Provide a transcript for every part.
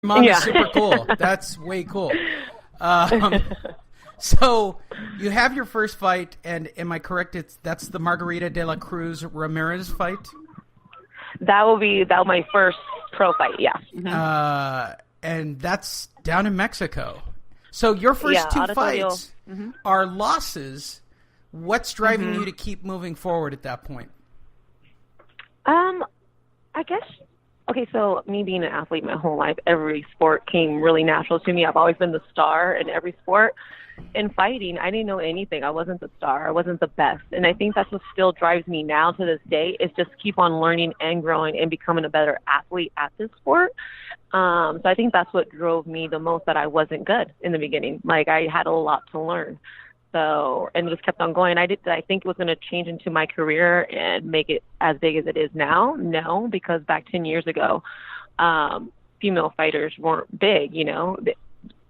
Mom is super cool. That's way cool. Um, so you have your first fight, and am I correct? That's the Margarita de la Cruz Ramirez fight. That will be my first pro fight. Yeah. Mm-hmm. And that's down in Mexico. So your first two fights are losses. What's driving you to keep moving forward at that point? I guess. Okay, so me being an athlete my whole life, every sport came really natural to me. I've always been the star in every sport. In fighting, I didn't know anything. I wasn't the star. I wasn't the best. And I think that's what still drives me now to this day is just keep on learning and growing and becoming a better athlete at this sport. So I think that's what drove me the most, that I wasn't good in the beginning. Like, I had a lot to learn. So, and it just kept on going. Did I think it was going to change into my career and make it as big as it is now? No, because back 10 years ago, female fighters weren't big, you know.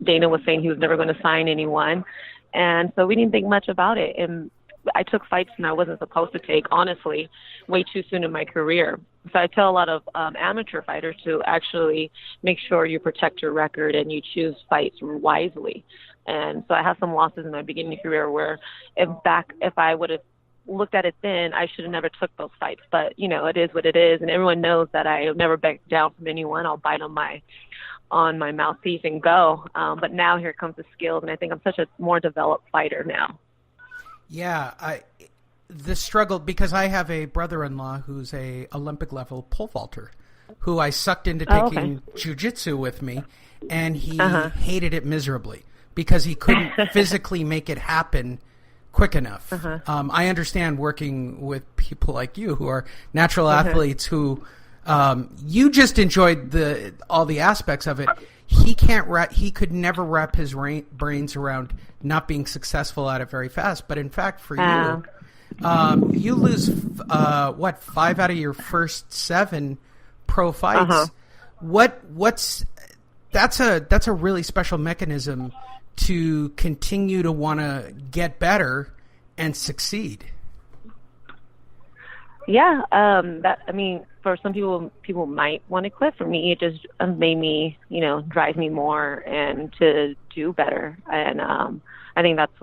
Dana was saying he was never going to sign anyone. And so we didn't think much about it. And I took fights and I wasn't supposed to take, honestly, way too soon in my career. So I tell a lot of amateur fighters to actually make sure you protect your record and you choose fights wisely. And so I have some losses in my beginning career where if I would have looked at it then, I should have never took those fights. But, you know, it is what it is. And everyone knows that I have never backed down from anyone. I'll bite on my mouthpiece and go. But now here comes the skills. And I think I'm such a more developed fighter now. Yeah. The struggle, because I have a brother-in-law who's a Olympic level pole vaulter who I sucked into taking jiu-jitsu with me, and he hated it miserably because he couldn't physically make it happen quick enough. I understand working with people like you who are natural athletes who you just enjoyed all the aspects of it. He could never wrap his brains around not being successful at it very fast. But in fact, for you, you lose 5 out of your first 7 pro fights. That's a really special mechanism to continue to want to get better and succeed. Yeah, for some people might want to quit. For me, it just made me, drive me more and to do better. And I think that's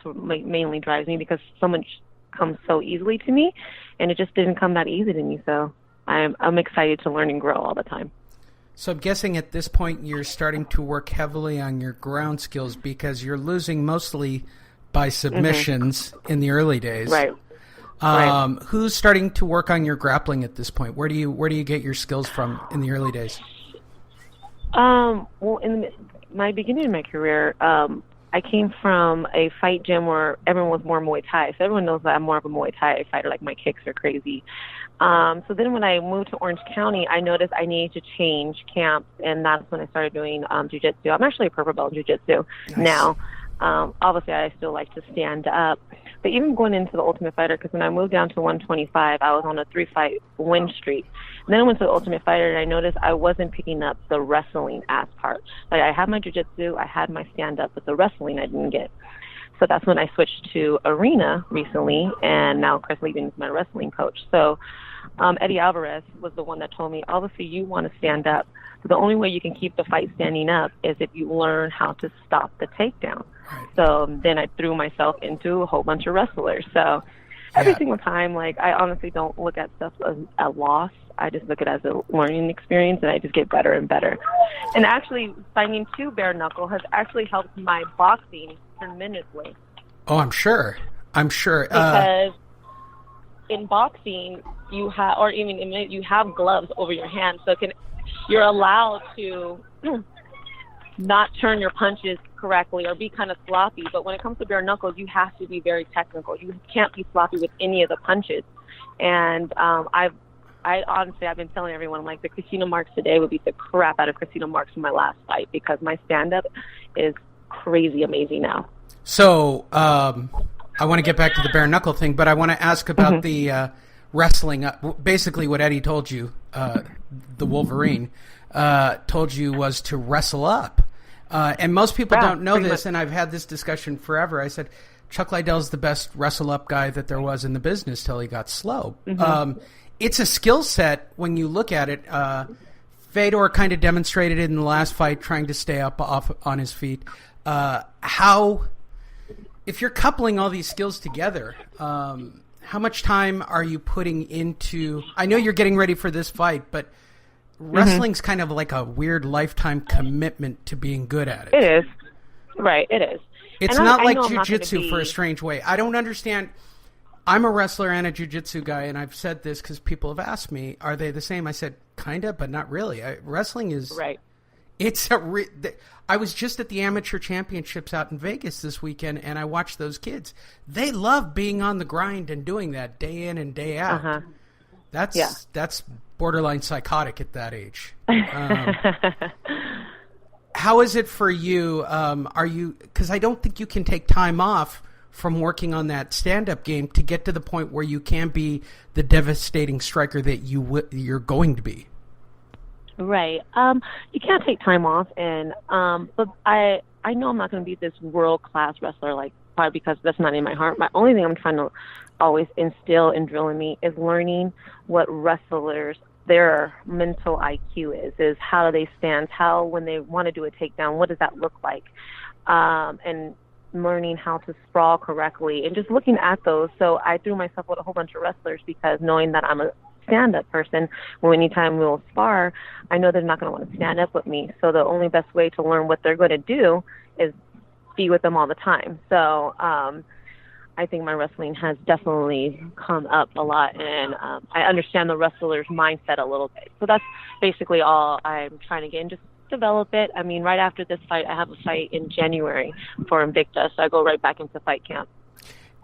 what mainly drives me, because so much comes so easily to me, and it just didn't come that easy to me. So I'm excited to learn and grow all the time. So I'm guessing at this point you're starting to work heavily on your ground skills, because you're losing mostly by submissions in the early days. Right. Who's starting to work on your grappling at this point? Where do you get your skills from in the early days? Well, in my beginning of my career, I came from a fight gym where everyone was more Muay Thai. So everyone knows that I'm more of a Muay Thai fighter. Like, my kicks are crazy. So then when I moved to Orange County, I noticed I needed to change camps, and that's when I started doing jiu-jitsu. I'm actually a purple belt in jiu-jitsu now. Obviously, I still like to stand up. But even going into the Ultimate Fighter, because when I moved down to 125, I was on a 3-fight win streak. And then I went to the Ultimate Fighter, and I noticed I wasn't picking up the wrestling ass part. Like, I had my jiu-jitsu, I had my stand-up, but the wrestling I didn't get. So that's when I switched to Arena recently, and now Chris Levin is my wrestling coach. So Eddie Alvarez was the one that told me, obviously, you want to stand up. So the only way you can keep the fight standing up is if you learn how to stop the takedown. Right. So then I threw myself into a whole bunch of wrestlers. So every single time, like, I honestly don't look at stuff as a loss. I just look at it as a learning experience, and I just get better and better. And actually, signing to bare knuckle has actually helped my boxing tremendously. Oh, I'm sure. Because in boxing, you have, or even in you have gloves over your hands, so you're allowed to not turn your punches correctly or be kind of sloppy. But when it comes to bare knuckles, you have to be very technical. You can't be sloppy with any of the punches. And I honestly, I've been telling everyone, like, the Christina Marks today would beat the crap out of Christina Marks from my last fight, because my stand-up is crazy amazing now. So I want to get back to the bare knuckle thing, but I want to ask about the wrestling. Basically what Eddie told you, the Wolverine, told you was to wrestle up. And most people don't know this, and I've had this discussion forever. I said, Chuck Liddell's the best wrestle-up guy that there was in the business till he got slow. It's a skill set when you look at it. Fedor kind of demonstrated it in the last fight, trying to stay up off on his feet. If you're coupling all these skills together, how much time are you putting into? I know you're getting ready for this fight, but wrestling's kind of like a weird lifetime commitment to being good at it. It is. Right, it is. It's not like jiu-jitsu for a strange way. I don't understand. I'm a wrestler and a jiu-jitsu guy, and I've said this because people have asked me, are they the same? I said, kind of, but not really. Wrestling is... Right. I was just at the amateur championships out in Vegas this weekend, and I watched those kids. They love being on the grind and doing that day in and day out. That's borderline psychotic at that age. How is it for you? Because I don't think you can take time off from working on that stand-up game to get to the point where you can be the devastating striker that you're going to be. Right. You can't take time off, and but I know I'm not going to be this world-class wrestler, like, probably because that's not in my heart. My only thing I'm trying to always instill and drill in me is learning what wrestlers, their mental IQ is how do they stand, how when they want to do a takedown, what does that look like, and learning how to sprawl correctly and just looking at those. So I threw myself with a whole bunch of wrestlers because knowing that I'm a stand-up person, well, anytime we'll spar, I know they're not going to want to stand up with me. So the only best way to learn what they're going to do is be with them all the time. So I think my wrestling has definitely come up a lot, and I understand the wrestler's mindset a little bit. So that's basically all I'm trying to get, and just develop it. I mean, right after this fight, I have a fight in January for Invicta, so I go right back into fight camp.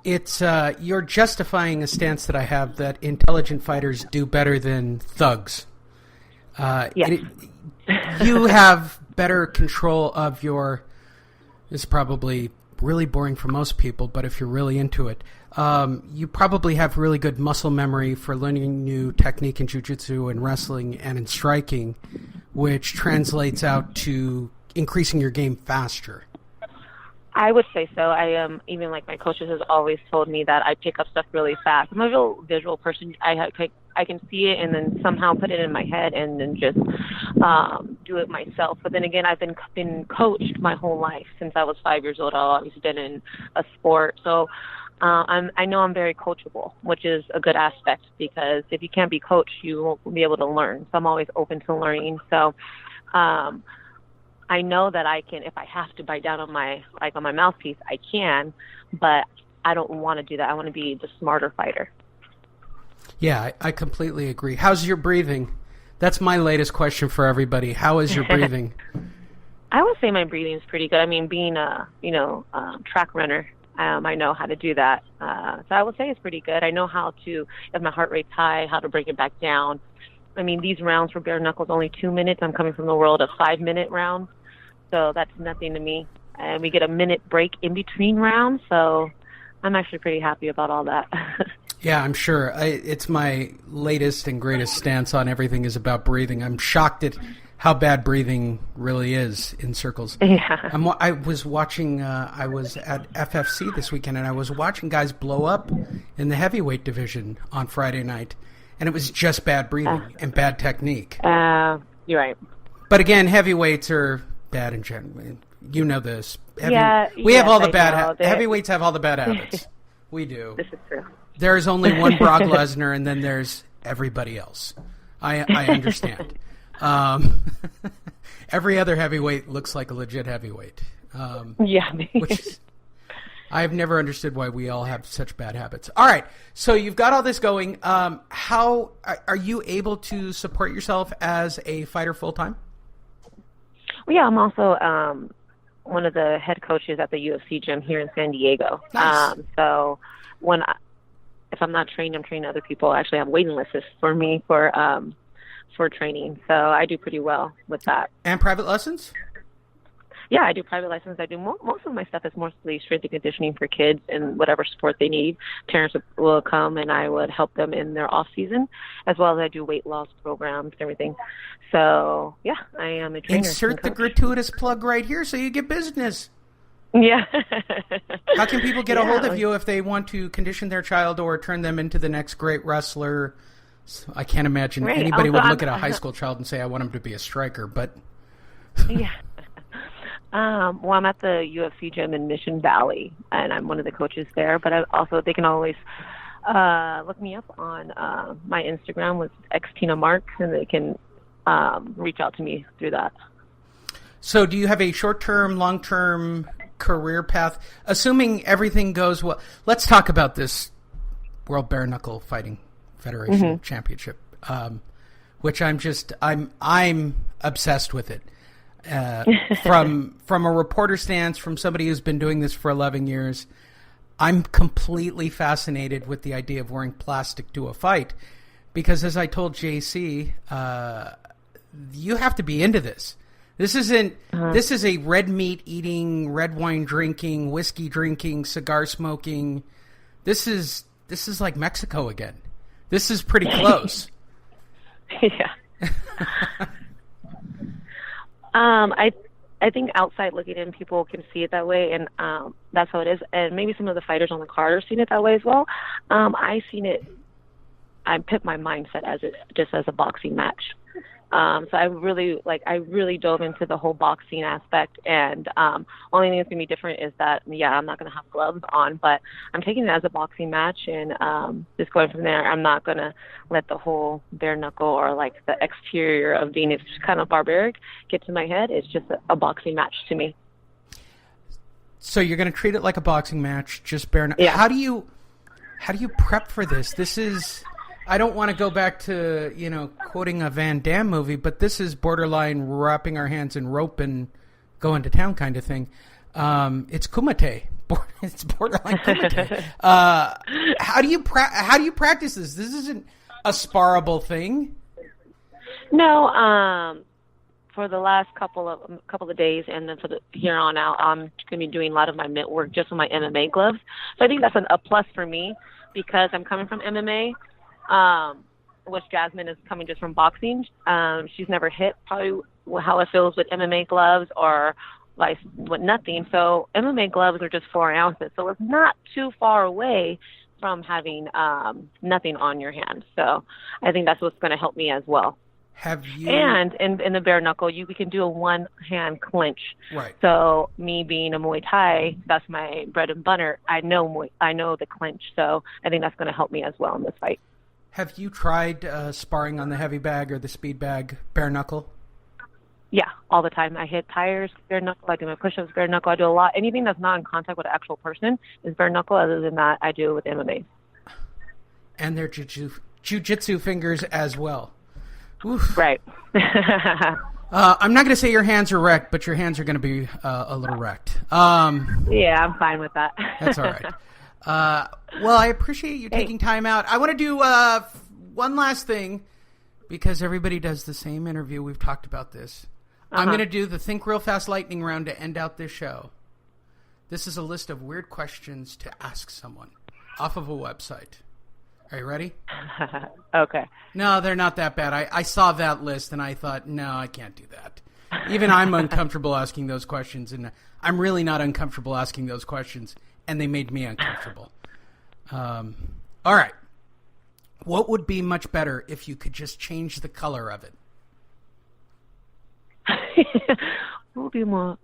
It's you're justifying a stance that I have that intelligent fighters do better than thugs. You have better control of your... This is probably really boring for most people, but if you're really into it, you probably have really good muscle memory for learning new technique in jiu-jitsu and wrestling and in striking, which translates out to increasing your game faster. I would say so. I even like my coaches has always told me that I pick up stuff really fast. I'm a real visual person. I can see it and then somehow put it in my head and then just do it myself. But then again, I've been coached my whole life since I was 5 years old. I've always been in a sport, so I know I'm very coachable, which is a good aspect because if you can't be coached, you won't be able to learn. So I'm always open to learning. So. I know that I can, if I have to bite down on my mouthpiece, I can, but I don't want to do that. I want to be the smarter fighter. Yeah, I completely agree. How's your breathing? That's my latest question for everybody. How is your breathing? I would say my breathing is pretty good. I mean, being a track runner, I know how to do that. So I would say it's pretty good. I know how to, if my heart rate's high, how to bring it back down. I mean, these rounds for bare knuckles only 2 minutes. I'm coming from the world of 5-minute rounds. So that's nothing to me. And we get a minute break in between rounds, so I'm actually pretty happy about all that. Yeah, I'm sure. It's my latest and greatest stance on everything is about breathing. I'm shocked at how bad breathing really is in circles. Yeah. I was watching, I was at FFC this weekend, and I was watching guys blow up in the heavyweight division on Friday night, and it was just bad breathing and bad technique. You're right. But again, heavyweights are... bad in general. You know this. We have all the bad heavyweights have all the bad habits. We do. This is true. There's only one Brock Lesnar, and then there's everybody else. I understand. Every other heavyweight looks like a legit heavyweight. Which I've never understood why we all have such bad habits. All right, so you've got all this going. How are you able to support yourself as a fighter full time? Well, yeah, I'm also one of the head coaches at the UFC gym here in San Diego. Nice. So if I'm not trained, I'm training other people. I actually have waiting lists for me for training. So I do pretty well with that. And private lessons? Yeah, I do private lessons. I do most of my stuff is mostly strength and conditioning for kids and whatever support they need. Parents will come and I would help them in their off season, as well as I do weight loss programs and everything. So yeah, I am a trainer. Insert the gratuitous plug right here so you get business. Yeah. How can people get a hold of you if they want to condition their child or turn them into the next great wrestler So I can't imagine anybody would look at a high school child and say, I want him to be a striker, but... Yeah. Well, I'm at the UFC gym in Mission Valley, and I'm one of the coaches there. But they can always look me up on my Instagram with xtinamark, and they can reach out to me through that. So do you have a short-term, long-term career path? Assuming everything goes well, let's talk about this World Bare Knuckle Fighting Federation Championship, which I'm obsessed with it. From a reporter stance, from somebody who's been doing this for 11 years, I'm completely fascinated with the idea of wearing plastic to a fight, because as I told JC, you have to be into this. This isn't. This is a red meat eating, red wine drinking, whiskey drinking, cigar smoking. This is like Mexico again. This is pretty close. Yeah. I think outside looking in, people can see it that way, and that's how it is. And maybe some of the fighters on the card are seeing it that way as well. I put my mindset as a boxing match. So I really dove into the whole boxing aspect, and only thing that's gonna be different is that I'm not gonna have gloves on, but I'm taking it as a boxing match, and just going from there. I'm not gonna let the whole bare knuckle or like the exterior of being it's kind of barbaric get to my head. It's just a boxing match to me. So you're gonna treat it like a boxing match, just bare knuckle. Yeah. How do you prep for this? This is. I don't want to go back to, quoting a Van Damme movie, but this is borderline wrapping our hands in rope and going to town kind of thing. It's kumite. It's borderline kumite. How do you practice this? This isn't a sparable thing. No, for the last couple of days, and then here on out, I'm going to be doing a lot of my mitt work just with my MMA gloves. So I think that's a plus for me, because I'm coming from MMA. Which Jasmine is coming just from boxing. She's never hit probably how it feels with MMA gloves or like with nothing. So MMA gloves are just 4 ounces. So it's not too far away from having nothing on your hand. So I think that's what's going to help me as well. Have you? And in the bare knuckle, we can do a one hand clinch. Right. So me being a Muay Thai, that's my bread and butter. I know the clinch. So I think that's going to help me as well in this fight. Have you tried sparring on the heavy bag or the speed bag bare knuckle? Yeah, all the time. I hit tires, bare knuckle. I do my push-ups, bare knuckle. I do a lot. Anything that's not in contact with an actual person is bare knuckle. Other than that, I do it with MMA. And their jiu-jitsu fingers as well. Oof. Right. I'm not going to say your hands are wrecked, but your hands are going to be a little wrecked. Yeah, I'm fine with that. That's all right. Well, I appreciate you taking time out. I want to do one last thing, because everybody does the same interview. We've talked about this. I'm going to do the Think Real Fast lightning round to end out this show. This is a list of weird questions to ask someone off of a website. Are you ready? Okay. No, they're not that bad. I saw that list and I thought, no, I can't do that. Even I'm uncomfortable asking those questions, and I'm really not uncomfortable asking those questions, and they made me uncomfortable. All right. What would be much better if you could just change the color of it? What would be much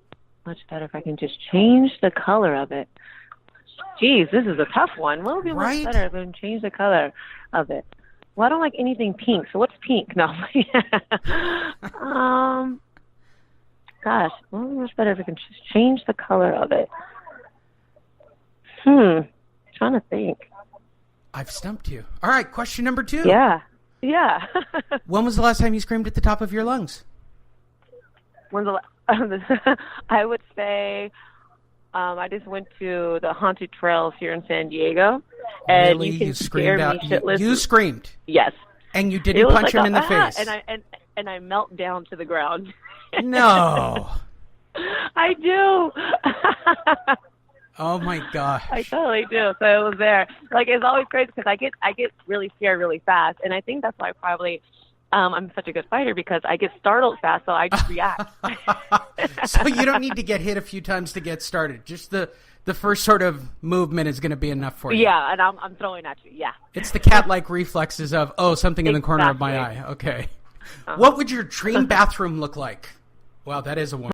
better if I can just change the color of it? Geez, this is a tough one. What would be much better if I can change the color of it? Well, I don't like anything pink, so what's pink? No. Gosh, what would be much better if I can just change the color of it? Trying to think. I've stumped you. All right, question number 2. Yeah. When was the last time you screamed at the top of your lungs? I would say I just went to the haunted trails here in San Diego, and really? You can You screamed out. shitless. You screamed. Yes. And you didn't punch him in the face. And I melt down to the ground. No. I do. Oh my gosh. I totally do. So it was there. Like, it's always crazy because I get really scared really fast, and I think that's why probably I'm such a good fighter, because I get startled fast, so I just react. So you don't need to get hit a few times to get started. Just the first sort of movement is going to be enough for you. Yeah, and I'm throwing at you. Yeah. It's the cat-like reflexes of, something in the corner of my eye. Okay. What would your dream bathroom look like? Wow, that is a one.